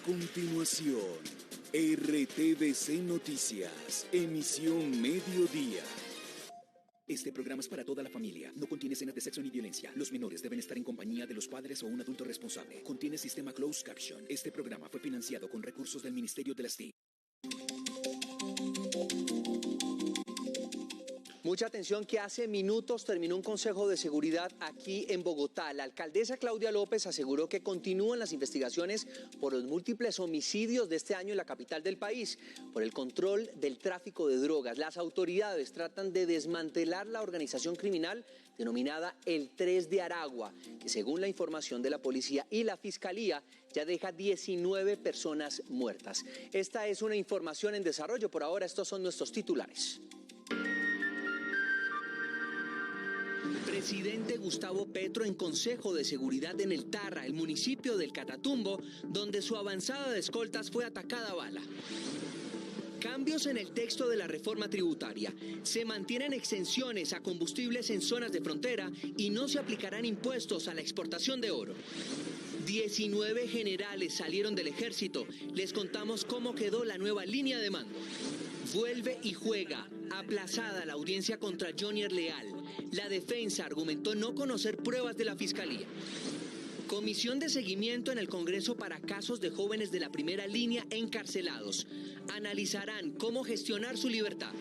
continuación, RTVC Noticias, emisión mediodía. Este programa es para toda la familia. No contiene escenas de sexo ni violencia. Los menores deben estar en compañía de los padres o un adulto responsable. Contiene sistema closed caption. Este programa fue financiado con recursos del Ministerio de las TIC. Mucha atención, que hace minutos terminó un consejo de seguridad aquí en Bogotá. La alcaldesa Claudia López aseguró que continúan las investigaciones por los múltiples homicidios de este año en la capital del país, por el control del tráfico de drogas. Las autoridades tratan de desmantelar la organización criminal denominada el 3 de Aragua, que según la información de la policía y la fiscalía ya deja 19 personas muertas. Esta es una información en desarrollo. Por ahora, estos son nuestros titulares. Presidente Gustavo Petro en Consejo de Seguridad en el Tarra, el municipio del Catatumbo, donde su avanzada de escoltas fue atacada a bala. Cambios en el texto de la reforma tributaria. Se mantienen exenciones a combustibles en zonas de frontera y no se aplicarán impuestos a la exportación de oro. 19 generales salieron del ejército. Les contamos cómo quedó la nueva línea de mando. Vuelve y juega. Aplazada la audiencia contra Jonier Leal. La defensa argumentó no conocer pruebas de la fiscalía. Comisión de seguimiento en el Congreso para casos de jóvenes de la primera línea encarcelados. Analizarán cómo gestionar su libertad.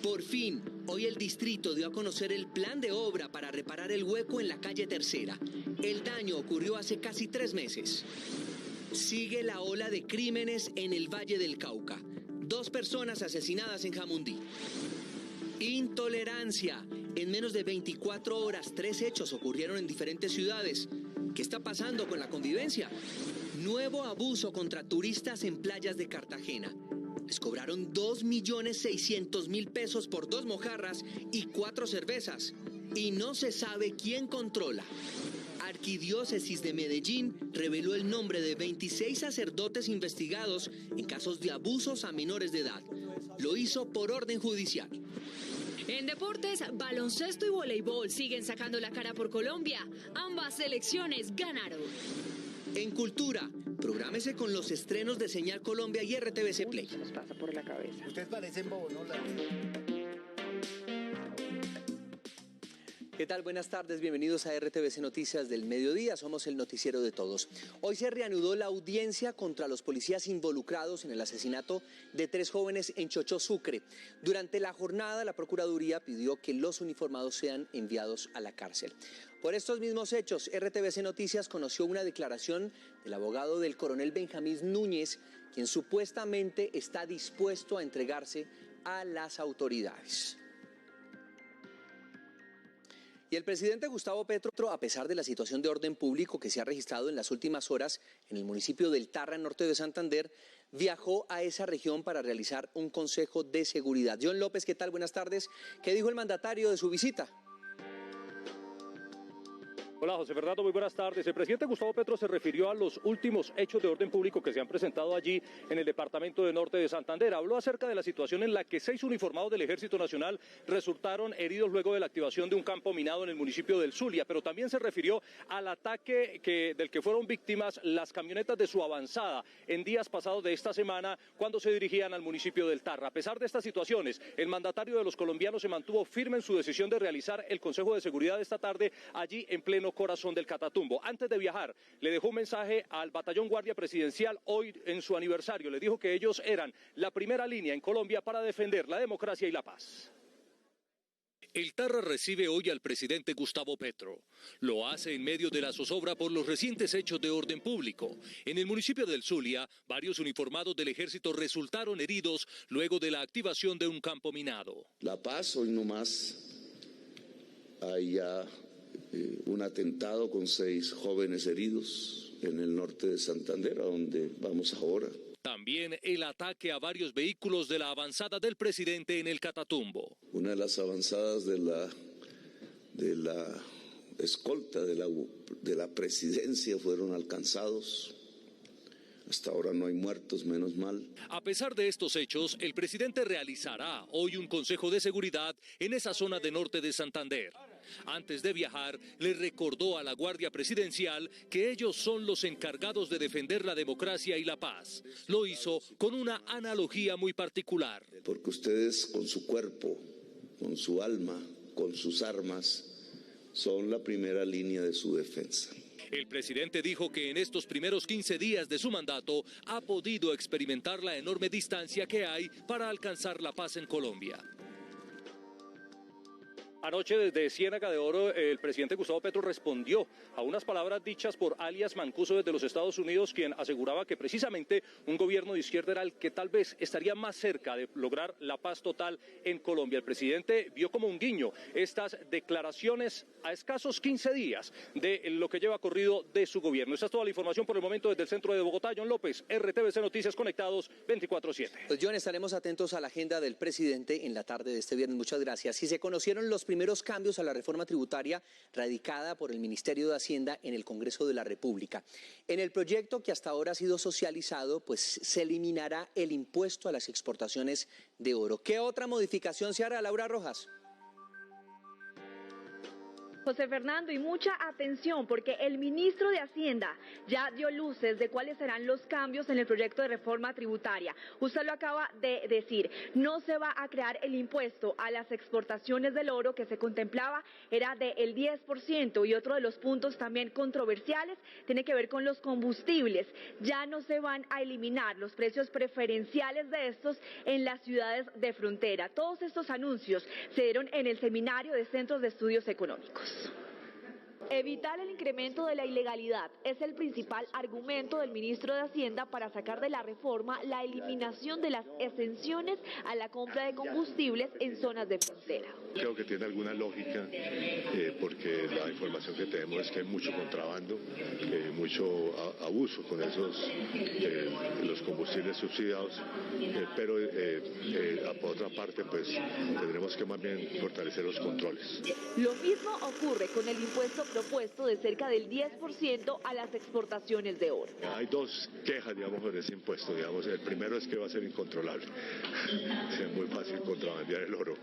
Por fin, hoy el distrito dio a conocer el plan de obra para reparar el hueco en la calle Tercera. El daño ocurrió hace casi 3 meses. Sigue la ola de crímenes en el Valle del Cauca. 2 personas asesinadas en Jamundí. Intolerancia. En menos de 24 horas, 3 hechos ocurrieron en diferentes ciudades. ¿Qué está pasando con la convivencia? Nuevo abuso contra turistas en playas de Cartagena. Les cobraron 2.600.000 pesos por 2 mojarras y 4 cervezas. Y no se sabe quién controla. Arquidiócesis de Medellín reveló el nombre de 26 sacerdotes investigados en casos de abusos a menores de edad. Lo hizo por orden judicial. En deportes, baloncesto y voleibol siguen sacando la cara por Colombia. Ambas selecciones ganaron. En cultura, prográmese con los estrenos de Señal Colombia y RTVC Play. Se nos pasa por la cabeza. Ustedes parecen bobos, ¿no? ¿Qué tal? Buenas tardes, bienvenidos a RTVC Noticias del Mediodía, somos el noticiero de todos. Hoy se reanudó la audiencia contra los policías involucrados en el asesinato de 3 jóvenes en Chochó, Sucre. Durante la jornada, la Procuraduría pidió que los uniformados sean enviados a la cárcel. Por estos mismos hechos, RTVC Noticias conoció una declaración del abogado del coronel Benjamín Núñez, quien supuestamente está dispuesto a entregarse a las autoridades. Y el presidente Gustavo Petro, a pesar de la situación de orden público que se ha registrado en las últimas horas en el municipio del Tarra, norte de Santander, viajó a esa región para realizar un consejo de seguridad. John López, ¿qué tal? Buenas tardes. ¿Qué dijo el mandatario de su visita? Hola, José Fernando, muy buenas tardes. El presidente Gustavo Petro se refirió a los últimos hechos de orden público que se han presentado allí en el departamento de Norte de Santander. Habló acerca de la situación en la que 6 uniformados del Ejército Nacional resultaron heridos luego de la activación de un campo minado en el municipio del Zulia, pero también se refirió al ataque del que fueron víctimas las camionetas de su avanzada en días pasados de esta semana cuando se dirigían al municipio del Tarra. A pesar de estas situaciones, el mandatario de los colombianos se mantuvo firme en su decisión de realizar el Consejo de Seguridad esta tarde allí en pleno corazón del Catatumbo. Antes de viajar, le dejó un mensaje al Batallón Guardia Presidencial hoy en su aniversario. Le dijo que ellos eran la primera línea en Colombia para defender la democracia y la paz. El Tarra recibe hoy al presidente Gustavo Petro. Lo hace en medio de la zozobra por los recientes hechos de orden público. En el municipio del Zulia, varios uniformados del ejército resultaron heridos luego de la activación de un campo minado. La paz, hoy nomás hay ya un atentado con 6 jóvenes heridos en el norte de Santander, a donde vamos ahora. También el ataque a varios vehículos de la avanzada del presidente en el Catatumbo. Una de las avanzadas de la escolta de la presidencia fueron alcanzados. Hasta ahora no hay muertos, menos mal. A pesar de estos hechos, el presidente realizará hoy un consejo de seguridad en esa zona de norte de Santander. Antes de viajar, le recordó a la Guardia Presidencial que ellos son los encargados de defender la democracia y la paz. Lo hizo con una analogía muy particular. Porque ustedes con su cuerpo, con su alma, con sus armas, son la primera línea de su defensa. El presidente dijo que en estos primeros 15 días de su mandato ha podido experimentar la enorme distancia que hay para alcanzar la paz en Colombia. Anoche desde Ciénaga de Oro el presidente Gustavo Petro respondió a unas palabras dichas por alias Mancuso desde los Estados Unidos, quien aseguraba que precisamente un gobierno de izquierda era el que tal vez estaría más cerca de lograr la paz total en Colombia. El presidente vio como un guiño estas declaraciones a escasos 15 días de lo que lleva corrido de su gobierno. Esta es toda la información por el momento desde el centro de Bogotá. John López, RTVC Noticias, conectados 24/7. Pues John, estaremos atentos a la agenda del presidente en la tarde de este viernes. Muchas gracias. Si se conocieron los primeros cambios a la reforma tributaria radicada por el Ministerio de Hacienda en el Congreso de la República. En el proyecto que hasta ahora ha sido socializado, pues se eliminará el impuesto a las exportaciones de oro. ¿Qué otra modificación se hará, Laura Rojas? José Fernando, y mucha atención porque el ministro de Hacienda ya dio luces de cuáles serán los cambios en el proyecto de reforma tributaria. Usted lo acaba de decir, no se va a crear el impuesto a las exportaciones del oro que se contemplaba, era del 10%, y otro de los puntos también controversiales tiene que ver con los combustibles. Ya no se van a eliminar los precios preferenciales de estos en las ciudades de frontera. Todos estos anuncios se dieron en el seminario de Centros de Estudios Económicos. Evitar el incremento de la ilegalidad es el principal argumento del ministro de Hacienda para sacar de la reforma la eliminación de las exenciones a la compra de combustibles en zonas de frontera. Creo que tiene alguna lógica porque la información que tenemos es que hay mucho contrabando, mucho abuso con esos los combustibles subsidiados, pero por otra parte pues tendremos que más bien fortalecer los controles. Lo mismo ocurre con el impuesto propuesto de cerca del 10% a las exportaciones de oro. Hay dos quejas, digamos, con ese impuesto. Digamos, el primero es que va a ser incontrolable. Es muy fácil contrabandear el oro.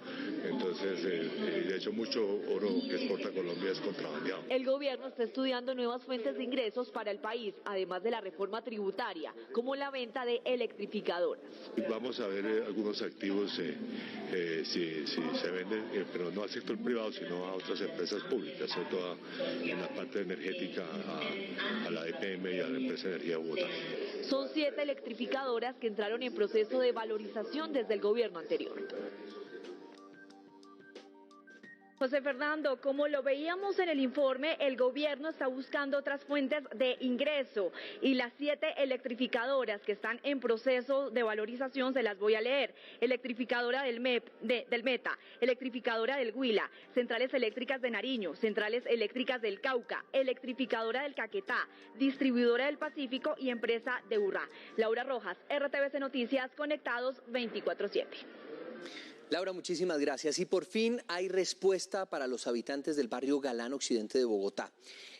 Entonces, de hecho, mucho oro que exporta Colombia es contrabandeado. El gobierno está estudiando nuevas fuentes de ingresos para el país, además de la reforma tributaria, como la venta de electrificadoras. Vamos a ver algunos activos si se venden, pero no al sector privado, sino a otras empresas públicas, sobre todo en la parte energética a la EPM y a la empresa de energía de Bogotá. Son 7 electrificadoras que entraron en proceso de valorización desde el gobierno anterior. José Fernando, como lo veíamos en el informe, el gobierno está buscando otras fuentes de ingreso y las 7 electrificadoras que están en proceso de valorización se las voy a leer. Electrificadora del Meta, electrificadora del Huila, centrales eléctricas de Nariño, centrales eléctricas del Cauca, electrificadora del Caquetá, distribuidora del Pacífico y empresa de Urrá. Laura Rojas, RTVC Noticias, conectados 24/7. Laura, muchísimas gracias. Y por fin hay respuesta para los habitantes del barrio Galán Occidente de Bogotá.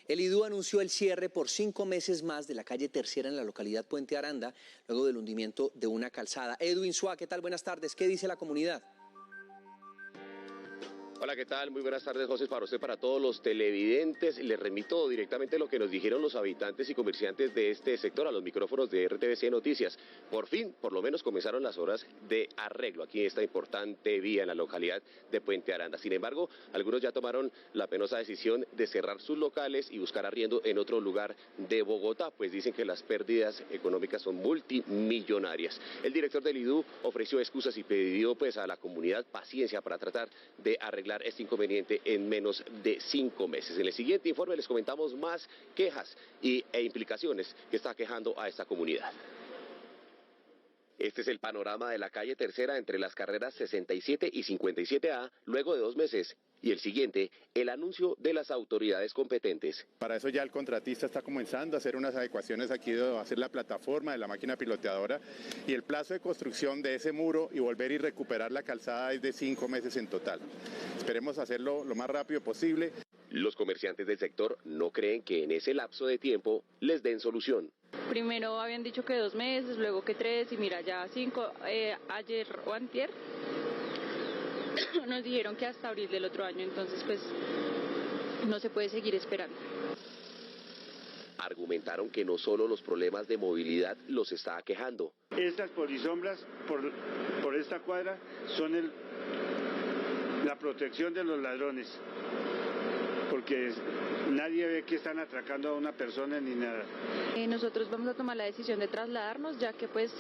El IDU anunció el cierre por 5 meses más de la calle Tercera en la localidad Puente Aranda, luego del hundimiento de una calzada. Edwin Suá, ¿qué tal? Buenas tardes. ¿Qué dice la comunidad? Hola, ¿qué tal? Muy buenas tardes, José, para usted, para todos los televidentes. Les remito directamente lo que nos dijeron los habitantes y comerciantes de este sector a los micrófonos de RTVC Noticias. Por fin, por lo menos, comenzaron las obras de arreglo aquí en esta importante vía en la localidad de Puente Aranda. Sin embargo, algunos ya tomaron la penosa decisión de cerrar sus locales y buscar arriendo en otro lugar de Bogotá, pues dicen que las pérdidas económicas son multimillonarias. El director del IDU ofreció excusas y pidió pues a la comunidad paciencia para tratar de arreglar este inconveniente en menos de 5 meses. En el siguiente informe les comentamos más quejas e implicaciones que está quejando a esta comunidad. Este es el panorama de la calle Tercera entre las carreras 67 y 57A luego de 2 meses. Y el siguiente, el anuncio de las autoridades competentes. Para eso ya el contratista está comenzando a hacer unas adecuaciones aquí, a hacer la plataforma de la máquina piloteadora, y el plazo de construcción de ese muro y volver y recuperar la calzada es de 5 meses en total. Esperemos hacerlo lo más rápido posible. Los comerciantes del sector no creen que en ese lapso de tiempo les den solución. Primero habían dicho que 2 meses, luego que 3 y mira ya 5, ayer o antier nos dijeron que hasta abril del otro año, entonces pues no se puede seguir esperando. Argumentaron que no solo los problemas de movilidad los está aquejando. Estas polisombras por esta cuadra son la protección de los ladrones, porque nadie ve que están atracando a una persona ni nada. Nosotros vamos a tomar la decisión de trasladarnos, ya que pues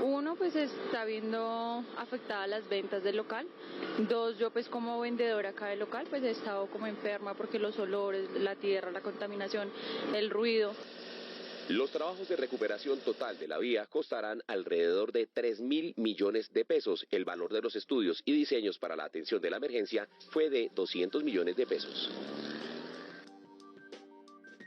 uno pues está viendo afectadas las ventas del local, dos, yo pues como vendedora acá del local pues he estado como enferma porque los olores, la tierra, la contaminación, el ruido. Los trabajos de recuperación total de la vía costarán alrededor de 3.000 millones de pesos. El valor de los estudios y diseños para la atención de la emergencia fue de 200 millones de pesos.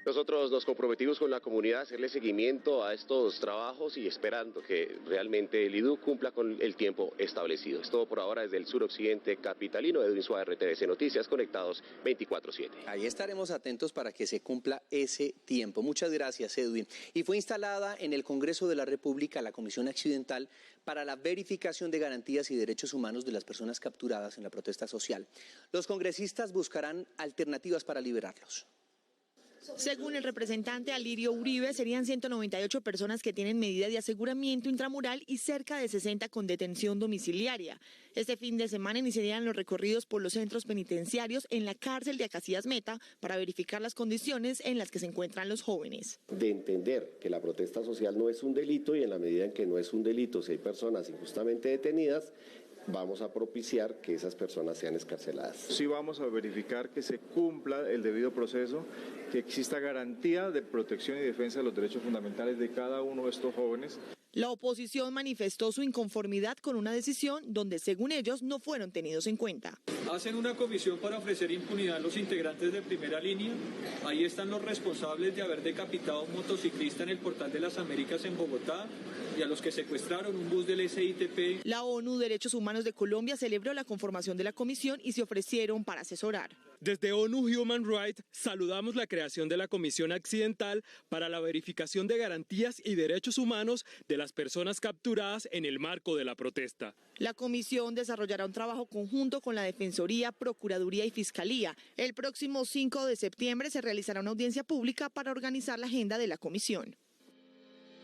Nosotros nos comprometimos con la comunidad a hacerle seguimiento a estos trabajos y esperando que realmente el IDU cumpla con el tiempo establecido. Es todo por ahora desde el suroccidente capitalino. Edwin Suárez, RTVC Noticias, conectados 24/7. Ahí estaremos atentos para que se cumpla ese tiempo. Muchas gracias, Edwin. Y fue instalada en el Congreso de la República la Comisión Accidental para la verificación de garantías y derechos humanos de las personas capturadas en la protesta social. Los congresistas buscarán alternativas para liberarlos. Según el representante Alirio Uribe, serían 198 personas que tienen medida de aseguramiento intramural y cerca de 60 con detención domiciliaria. Este fin de semana iniciarían los recorridos por los centros penitenciarios en la cárcel de Acacías Meta para verificar las condiciones en las que se encuentran los jóvenes. De entender que la protesta social no es un delito y en la medida en que no es un delito, si hay personas injustamente detenidas, vamos a propiciar que esas personas sean excarceladas. Sí vamos a verificar que se cumpla el debido proceso, que exista garantía de protección y defensa de los derechos fundamentales de cada uno de estos jóvenes. La oposición manifestó su inconformidad con una decisión donde, según ellos, no fueron tenidos en cuenta. Hacen una comisión para ofrecer impunidad a los integrantes de primera línea. Ahí están los responsables de haber decapitado a un motociclista en el Portal de las Américas en Bogotá y a los que secuestraron un bus del SITP. La ONU Derechos Humanos de Colombia celebró la conformación de la comisión y se ofrecieron para asesorar. Desde ONU Human Rights saludamos la creación de la Comisión Accidental para la verificación de garantías y derechos humanos de las personas capturadas en el marco de la protesta. La comisión desarrollará un trabajo conjunto con la Defensoría, Procuraduría y Fiscalía. El próximo 5 de septiembre se realizará una audiencia pública para organizar la agenda de la comisión.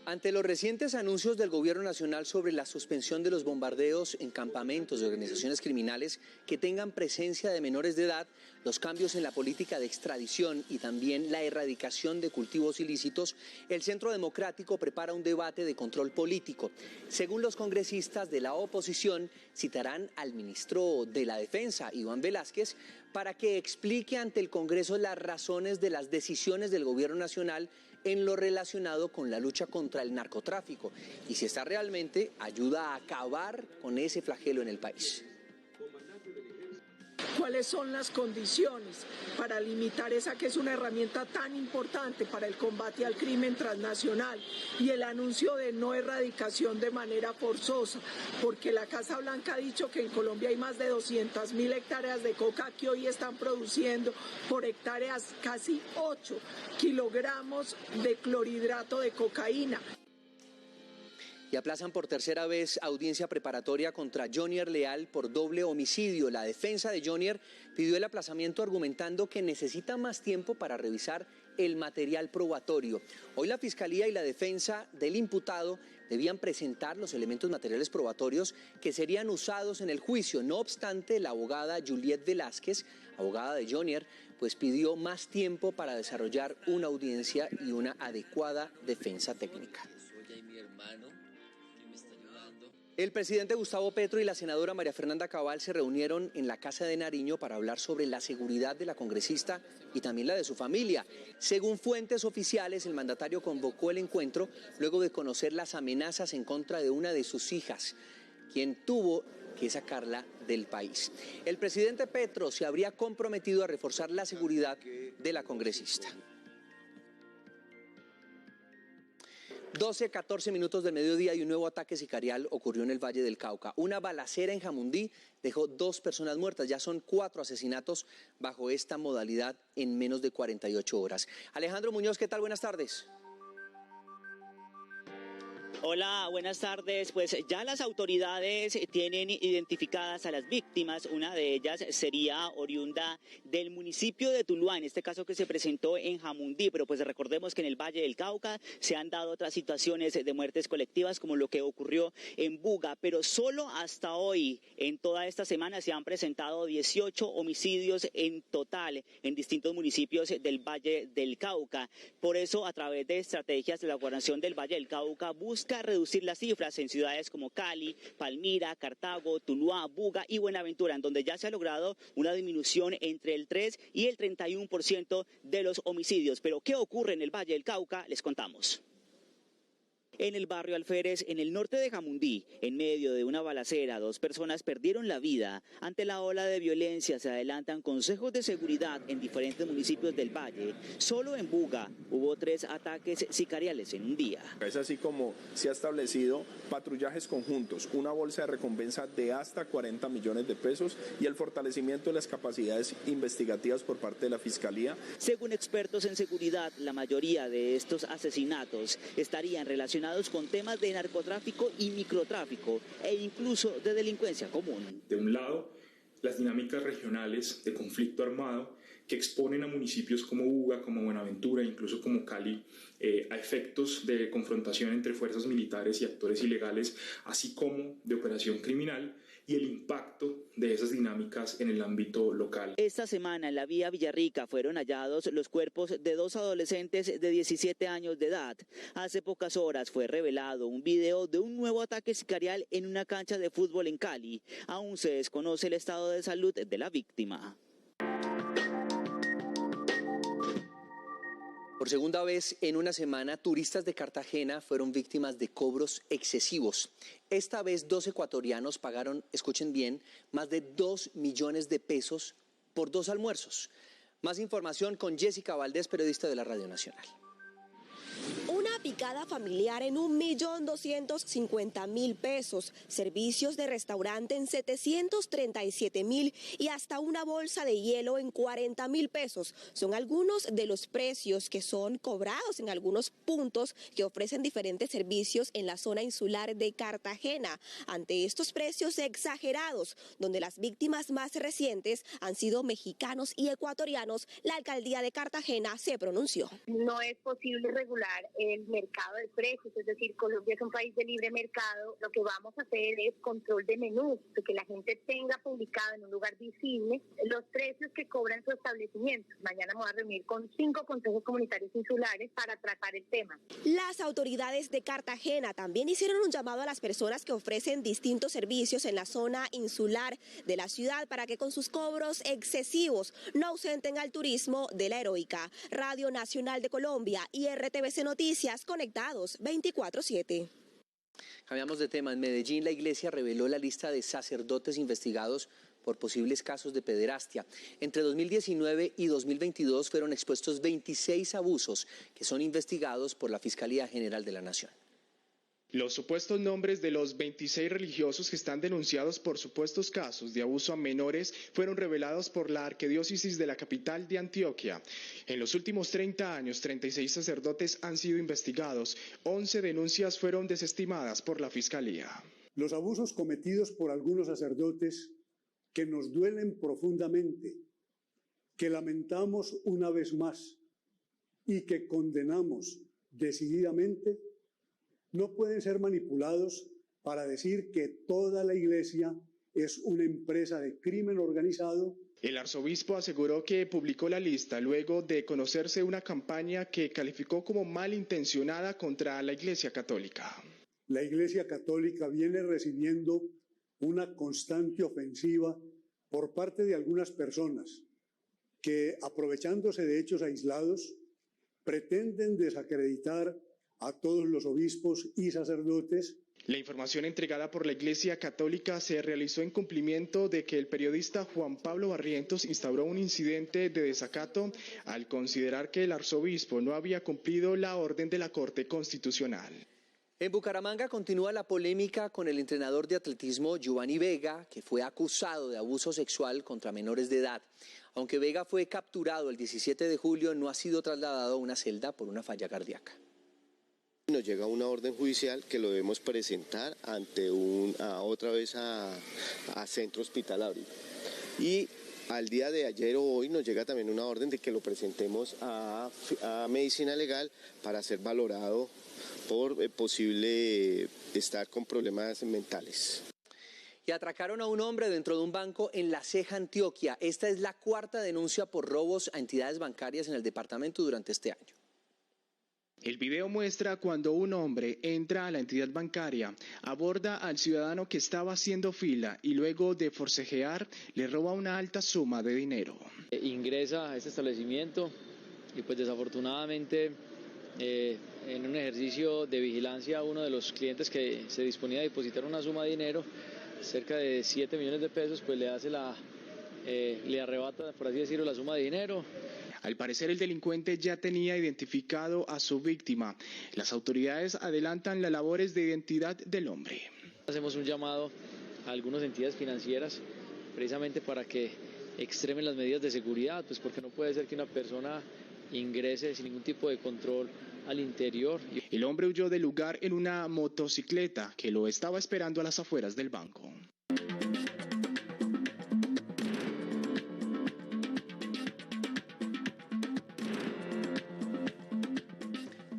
Ante los recientes anuncios del Gobierno Nacional sobre la suspensión de los bombardeos en campamentos de organizaciones criminales que tengan presencia de menores de edad, los cambios en la política de extradición y también la erradicación de cultivos ilícitos, el Centro Democrático prepara un debate de control político. Según los congresistas de la oposición, citarán al ministro de la Defensa, Iván Velásquez, para que explique ante el Congreso las razones de las decisiones del Gobierno Nacional en lo relacionado con la lucha contra el narcotráfico y si esta realmente ayuda a acabar con ese flagelo en el país. ¿Cuáles son las condiciones para limitar esa que es una herramienta tan importante para el combate al crimen transnacional? Y el anuncio de no erradicación de manera forzosa, porque la Casa Blanca ha dicho que en Colombia hay más de 200.000 hectáreas de coca que hoy están produciendo por hectáreas casi 8 kilogramos de clorhidrato de cocaína. Y aplazan por tercera vez audiencia preparatoria contra Jonier Leal por doble homicidio. La defensa de Jonier pidió el aplazamiento argumentando que necesita más tiempo para revisar el material probatorio. Hoy la Fiscalía y la defensa del imputado debían presentar los elementos materiales probatorios que serían usados en el juicio. No obstante, la abogada Juliet Velásquez, abogada de Jonier, pues pidió más tiempo para desarrollar una audiencia y una adecuada defensa técnica. El presidente Gustavo Petro y la senadora María Fernanda Cabal se reunieron en la Casa de Nariño para hablar sobre la seguridad de la congresista y también la de su familia. Según fuentes oficiales, el mandatario convocó el encuentro luego de conocer las amenazas en contra de una de sus hijas, quien tuvo que sacarla del país. El presidente Petro se habría comprometido a reforzar la seguridad de la congresista. 12:14 minutos del mediodía y un nuevo ataque sicarial ocurrió en el Valle del Cauca. Una balacera en Jamundí dejó 2 personas muertas. Ya son 4 asesinatos bajo esta modalidad en menos de 48 horas. Alejandro Muñoz, ¿qué tal? Buenas tardes. Hola, buenas tardes. Pues ya las autoridades tienen identificadas a las víctimas. Una de ellas sería oriunda del municipio de Tuluá, en este caso que se presentó en Jamundí. Pero pues recordemos que en el Valle del Cauca se han dado otras situaciones de muertes colectivas como lo que ocurrió en Buga. Pero solo hasta hoy, en toda esta semana, se han presentado 18 homicidios en total en distintos municipios del Valle del Cauca. Por eso, a través de estrategias de la Gobernación del Valle del Cauca, busca reducir las cifras en ciudades como Cali, Palmira, Cartago, Tuluá, Buga y Buenaventura, en donde ya se ha logrado una disminución entre el 3 y el 31% de los homicidios. Pero ¿qué ocurre en el Valle del Cauca? Les contamos. En el barrio Alférez, en el norte de Jamundí, en medio de una balacera, 2 personas perdieron la vida. Ante la ola de violencia se adelantan consejos de seguridad en diferentes municipios del Valle. Solo en Buga hubo 3 ataques sicariales en un día. Es así como se ha establecido patrullajes conjuntos, una bolsa de recompensa de hasta 40 millones de pesos y el fortalecimiento de las capacidades investigativas por parte de la Fiscalía. Según expertos en seguridad, la mayoría de estos asesinatos estarían relacionados con temas de narcotráfico y microtráfico e incluso de delincuencia común. De un lado, las dinámicas regionales de conflicto armado que exponen a municipios como Buga, como Buenaventura, incluso como Cali, a efectos de confrontación entre fuerzas militares y actores ilegales, así como de operación criminal, y el impacto de esas dinámicas en el ámbito local. Esta semana en la vía Villarrica fueron hallados los cuerpos de 2 adolescentes de 17 años de edad. Hace pocas horas fue revelado un video de un nuevo ataque sicarial en una cancha de fútbol en Cali. Aún se desconoce el estado de salud de la víctima. Por segunda vez en una semana, turistas de Cartagena fueron víctimas de cobros excesivos. Esta vez 2 ecuatorianos pagaron, escuchen bien, más de 2 millones de pesos por 2 almuerzos. Más información con Jessica Valdés, periodista de la Radio Nacional. Una picada familiar en 1.250.000 pesos, servicios de restaurante en 737.000 y hasta una bolsa de hielo en 40.000 pesos. Son algunos de los precios que son cobrados en algunos puntos que ofrecen diferentes servicios en la zona insular de Cartagena. Ante estos precios exagerados, donde las víctimas más recientes han sido mexicanos y ecuatorianos, la alcaldía de Cartagena se pronunció. No es posible regular el mercado de precios, es decir, Colombia es un país de libre mercado. Lo que vamos a hacer es control de menús, de que la gente tenga publicado en un lugar visible los precios que cobra en su establecimiento. Mañana me voy a reunir con 5 consejos comunitarios insulares para tratar el tema. Las autoridades de Cartagena también hicieron un llamado a las personas que ofrecen distintos servicios en la zona insular de la ciudad para que con sus cobros excesivos no ausenten al turismo de la heroica. Radio Nacional de Colombia y RTVC Noticias, conectados 24/7. Cambiamos de tema. En Medellín, la iglesia reveló la lista de sacerdotes investigados por posibles casos de pederastia. Entre 2019 y 2022 fueron expuestos 26 abusos que son investigados por la Fiscalía General de la Nación. Los supuestos nombres de los 26 religiosos que están denunciados por supuestos casos de abuso a menores fueron revelados por la arquidiócesis de la capital de Antioquia. En los últimos 30 años, 36 sacerdotes han sido investigados, 11 denuncias fueron desestimadas por la Fiscalía. Los abusos cometidos por algunos sacerdotes que nos duelen profundamente, que lamentamos una vez más y que condenamos decididamente, no pueden ser manipulados para decir que toda la Iglesia es una empresa de crimen organizado. El arzobispo aseguró que publicó la lista luego de conocerse una campaña que calificó como malintencionada contra la Iglesia Católica. La Iglesia Católica viene recibiendo una constante ofensiva por parte de algunas personas que, aprovechándose de hechos aislados, pretenden desacreditar a todos los obispos y sacerdotes. La información entregada por la Iglesia Católica se realizó en cumplimiento de que el periodista Juan Pablo Barrientos instauró un incidente de desacato al considerar que el arzobispo no había cumplido la orden de la Corte Constitucional. En Bucaramanga continúa la polémica con el entrenador de atletismo Giovanni Vega, que fue acusado de abuso sexual contra menores de edad. Aunque Vega fue capturado el 17 de julio, no ha sido trasladado a una celda por una falla cardíaca. Nos llega una orden judicial que lo debemos presentar ante otra vez a centro hospitalario. Y al día de ayer o hoy nos llega también una orden de que lo presentemos a medicina legal para ser valorado por posible estar con problemas mentales. Y atracaron a un hombre dentro de un banco en La Ceja, Antioquia. Esta es la cuarta denuncia por robos a entidades bancarias en el departamento durante este año. El video muestra cuando un hombre entra a la entidad bancaria, aborda al ciudadano que estaba haciendo fila y luego de forcejear le roba una alta suma de dinero. Ingresa a este establecimiento y pues desafortunadamente en un ejercicio de vigilancia uno de los clientes que se disponía a depositar una suma de dinero, cerca de 7 millones de pesos, pues le arrebata, por así decirlo, la suma de dinero. Al parecer el delincuente ya tenía identificado a su víctima. Las autoridades adelantan las labores de identidad del hombre. Hacemos un llamado a algunas entidades financieras precisamente para que extremen las medidas de seguridad, pues porque no puede ser que una persona ingrese sin ningún tipo de control al interior. El hombre huyó del lugar en una motocicleta que lo estaba esperando a las afueras del banco.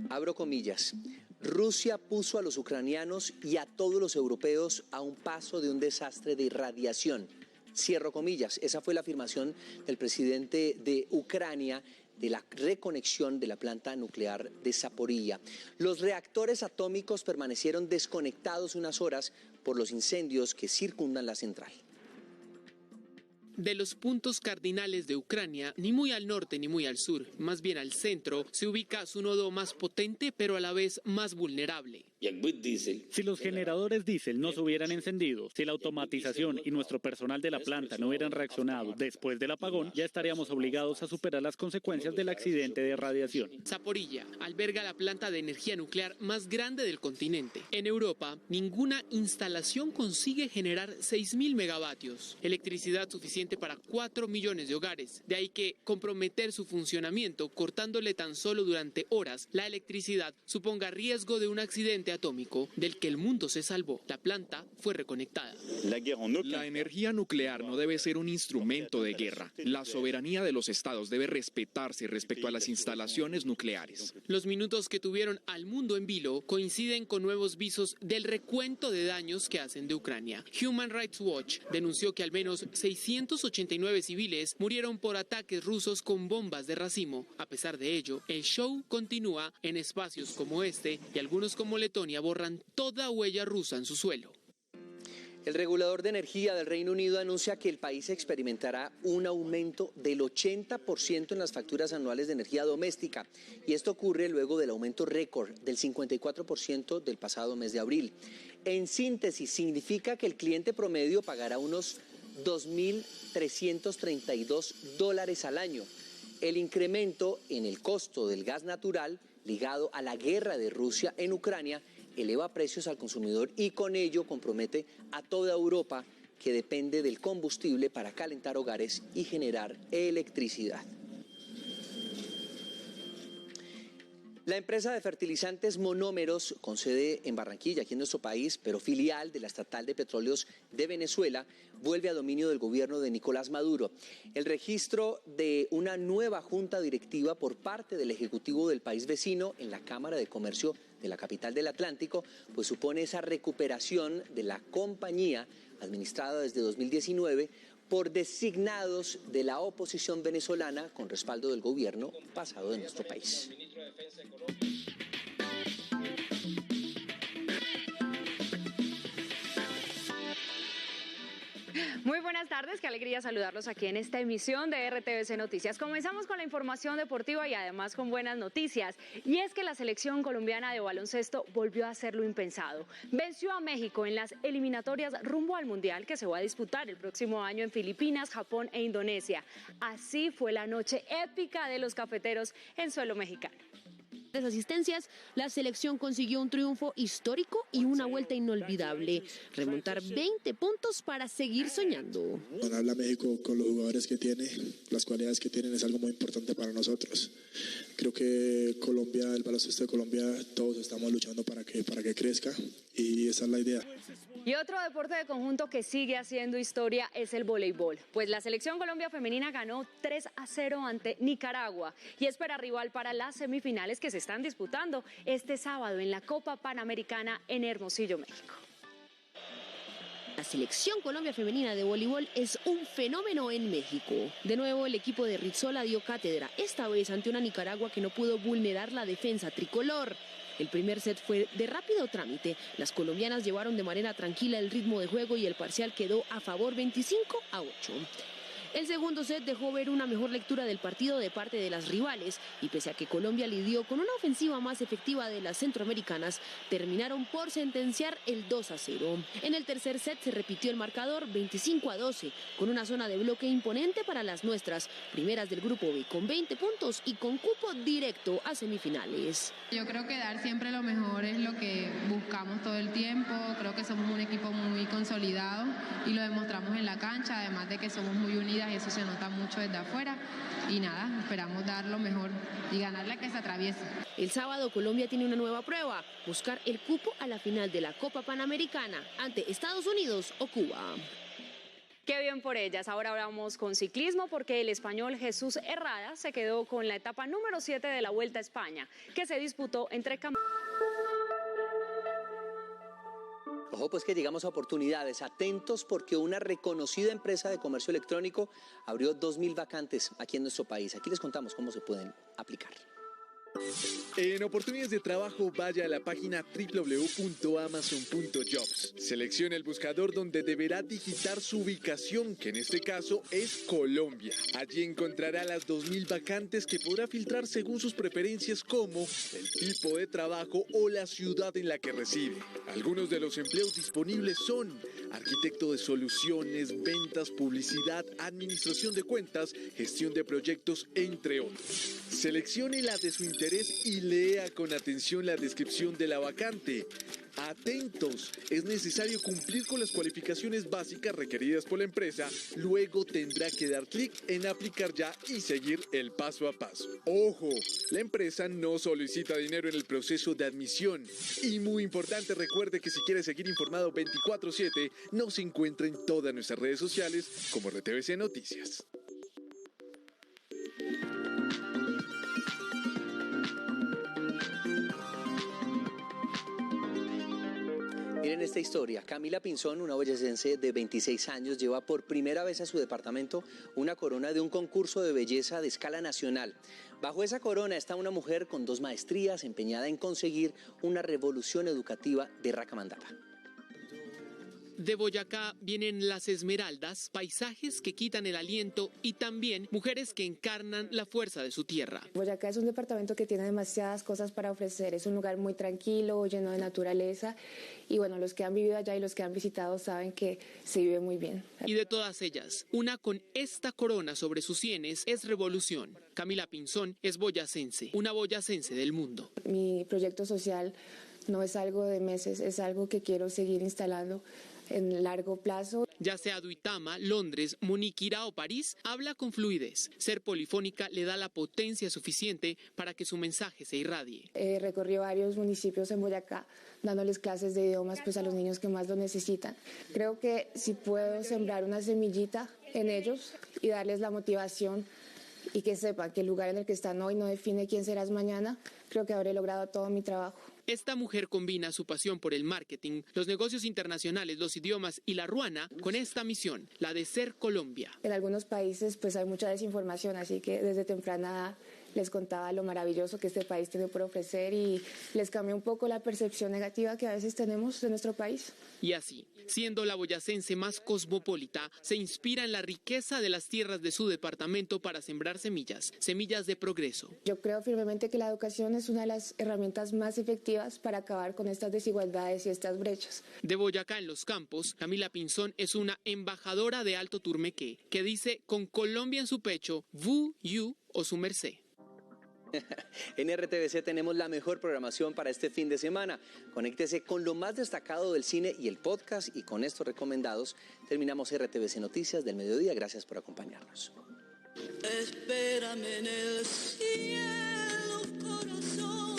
Abro comillas. Rusia puso a los ucranianos y a todos los europeos a un paso de un desastre de irradiación. Cierro comillas. Esa fue la afirmación del presidente de Ucrania de la reconexión de la planta nuclear de Zaporilla. Los reactores atómicos permanecieron desconectados unas horas por los incendios que circundan la central. De los puntos cardinales de Ucrania, ni muy al norte ni muy al sur, más bien al centro, se ubica su nodo más potente pero a la vez más vulnerable. Si los generadores diésel no se hubieran encendido, si la automatización y nuestro personal de la planta no hubieran reaccionado después del apagón, ya estaríamos obligados a superar las consecuencias del accidente de radiación. Zaporilla alberga la planta de energía nuclear más grande del continente. En Europa, ninguna instalación consigue generar 6.000 megavatios, electricidad suficiente para 4 millones de hogares. De ahí que comprometer su funcionamiento cortándole tan solo durante horas la electricidad suponga riesgo de un accidente atómico del que el mundo se salvó. La planta fue reconectada. La energía nuclear no debe ser un instrumento de guerra. La soberanía de los estados debe respetarse respecto a las instalaciones nucleares. Los minutos que tuvieron al mundo en vilo coinciden con nuevos visos del recuento de daños que hacen de Ucrania. Human Rights Watch denunció que al menos 689 civiles murieron por ataques rusos con bombas de racimo. A pesar de ello, el show continúa en espacios como este y algunos como Letonia borran toda huella rusa en su suelo. El regulador de energía del Reino Unido anuncia que el país experimentará un aumento del 80% en las facturas anuales de energía doméstica. Y esto ocurre luego del aumento récord del 54% del pasado mes de abril. En síntesis, significa que el cliente promedio pagará unos $2.332 al año. El incremento en el costo del gas natural ligado a la guerra de Rusia en Ucrania eleva precios al consumidor y con ello compromete a toda Europa que depende del combustible para calentar hogares y generar electricidad. La empresa de fertilizantes Monómeros, con sede en Barranquilla, aquí en nuestro país, pero filial de la Estatal de Petróleos de Venezuela, vuelve a dominio del gobierno de Nicolás Maduro. El registro de una nueva junta directiva por parte del Ejecutivo del país vecino en la Cámara de Comercio de la capital del Atlántico, pues supone esa recuperación de la compañía administrada desde 2019 por designados de la oposición venezolana con respaldo del gobierno pasado de nuestro país. Muy buenas tardes, qué alegría saludarlos aquí en esta emisión de RTVC Noticias. Comenzamos con la información deportiva y además con buenas noticias. Y es que la selección colombiana de baloncesto volvió a hacer lo impensado. Venció a México en las eliminatorias rumbo al Mundial que se va a disputar el próximo año en Filipinas, Japón e Indonesia. Así fue la noche épica de los cafeteros en suelo mexicano. asistencias, la selección consiguió un triunfo histórico y una vuelta inolvidable. Remontar 20 puntos para seguir soñando. Ganarle a México con los jugadores que tiene, las cualidades que tienen, es algo muy importante para nosotros. Creo que Colombia, el baloncesto de Colombia, todos estamos luchando para que crezca y esa es la idea. Y otro deporte de conjunto que sigue haciendo historia es el voleibol, pues la selección Colombia femenina ganó 3-0 ante Nicaragua y espera rival para las semifinales que se están disputando este sábado en la Copa Panamericana en Hermosillo, México. La selección Colombia femenina de voleibol es un fenómeno en México. De nuevo, el equipo de Rizzola dio cátedra, esta vez ante una Nicaragua que no pudo vulnerar la defensa tricolor. El primer set fue de rápido trámite. Las colombianas llevaron de manera tranquila el ritmo de juego y el parcial quedó a favor 25-8. El segundo set dejó ver una mejor lectura del partido de parte de las rivales y pese a que Colombia lidió con una ofensiva más efectiva de las centroamericanas, terminaron por sentenciar el 2-0. En el tercer set se repitió el marcador 25-12 con una zona de bloque imponente para las nuestras, primeras del grupo B con 20 puntos y con cupo directo a semifinales. Yo creo que dar siempre lo mejor es lo que buscamos todo el tiempo. Creo que somos un equipo muy consolidado y lo demostramos en la cancha, además de que somos muy unidas. Eso se nota mucho desde afuera y nada, esperamos dar lo mejor y ganarle a que se atraviese. El sábado Colombia tiene una nueva prueba, buscar el cupo a la final de la Copa Panamericana ante Estados Unidos o Cuba. Qué bien por ellas. Ahora vamos con ciclismo porque el español Jesús Herrada se quedó con la etapa número 7 de la Vuelta a España, que se disputó entre Ojo, pues que llegamos a oportunidades. Atentos porque una reconocida empresa de comercio electrónico abrió 2.000 vacantes aquí en nuestro país. Aquí les contamos cómo se pueden aplicar. En oportunidades de trabajo, vaya a la página www.amazon.jobs. Seleccione el buscador donde deberá digitar su ubicación, que en este caso es Colombia. Allí encontrará las 2.000 vacantes que podrá filtrar según sus preferencias como el tipo de trabajo o la ciudad en la que reside. Algunos de los empleos disponibles son arquitecto de soluciones, ventas, publicidad, administración de cuentas, gestión de proyectos, entre otros. Seleccione la de su interés y lea con atención la descripción de la vacante. Atentos, es necesario cumplir con las cualificaciones básicas requeridas por la empresa, luego tendrá que dar clic en aplicar ya y seguir el paso a paso. Ojo, la empresa no solicita dinero en el proceso de admisión. Y muy importante, recuerde que si quiere seguir informado 24/7, nos encuentra en todas nuestras redes sociales como RTVC Noticias. Miren esta historia. Camila Pinzón, una boyacense de 26 años, lleva por primera vez a su departamento una corona de un concurso de belleza de escala nacional. Bajo esa corona está una mujer con 2 maestrías empeñada en conseguir una revolución educativa de Rakamandapa. De Boyacá vienen las esmeraldas, paisajes que quitan el aliento y también mujeres que encarnan la fuerza de su tierra. Boyacá es un departamento que tiene demasiadas cosas para ofrecer, es un lugar muy tranquilo, lleno de naturaleza y bueno, los que han vivido allá y los que han visitado saben que se vive muy bien. Y de todas ellas, una con esta corona sobre sus sienes es Revolución. Camila Pinzón es boyacense, una boyacense del mundo. Mi proyecto social no es algo de meses, es algo que quiero seguir instalando en largo plazo. Ya sea Duitama, Londres, Moniquirá o París, habla con fluidez. Ser polifónica le da la potencia suficiente para que su mensaje se irradie. Recorrí varios municipios en Boyacá dándoles clases de idiomas pues, a los niños que más lo necesitan. Creo que si puedo sembrar una semillita en ellos y darles la motivación y que sepan que el lugar en el que están hoy no define quién serás mañana, creo que habré logrado todo mi trabajo. Esta mujer combina su pasión por el marketing, los negocios internacionales, los idiomas y la ruana con esta misión, la de ser Colombia. En algunos países pues hay mucha desinformación, así que desde temprana edad les contaba lo maravilloso que este país tiene por ofrecer y les cambió un poco la percepción negativa que a veces tenemos de nuestro país. Y así, siendo la boyacense más cosmopolita, se inspira en la riqueza de las tierras de su departamento para sembrar semillas, semillas de progreso. Yo creo firmemente que la educación es una de las herramientas más efectivas para acabar con estas desigualdades y estas brechas. De Boyacá en los campos, Camila Pinzón es una embajadora de Alto Turmequé que dice con Colombia en su pecho, vous, you o su merced. En RTVC tenemos la mejor programación para este fin de semana. Conéctese con lo más destacado del cine y el podcast, y con estos recomendados terminamos RTVC Noticias del Mediodía. Gracias por acompañarnos. Espérame en el cielo, corazón.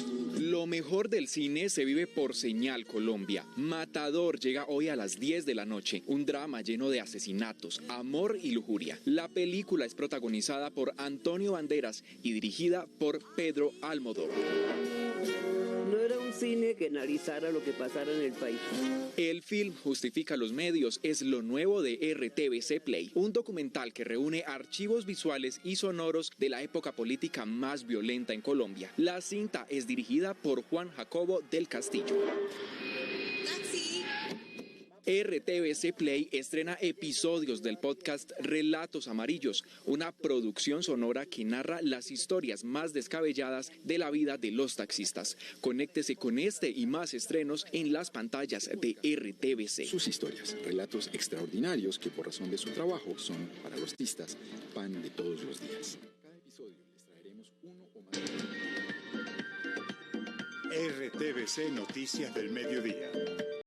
Lo mejor del cine se vive por Señal Colombia. Matador llega hoy a las 10 de la noche. Un drama lleno de asesinatos, amor y lujuria. La película es protagonizada por Antonio Banderas y dirigida por Pedro Almodóvar. No era un cine que analizara lo que pasara en el país. El film justifica los medios, es lo nuevo de RTVC Play, un documental que reúne archivos visuales y sonoros de la época política más violenta en Colombia. La cinta es dirigida por Juan Jacobo del Castillo. RTVC Play estrena episodios del podcast Relatos Amarillos, una producción sonora que narra las historias más descabelladas de la vida de los taxistas. Conéctese con este y más estrenos en las pantallas de RTVC. Sus historias, relatos extraordinarios que por razón de su trabajo son para los artistas pan de todos los días. Cada episodio les traeremos uno o más. RTVC Noticias del Mediodía.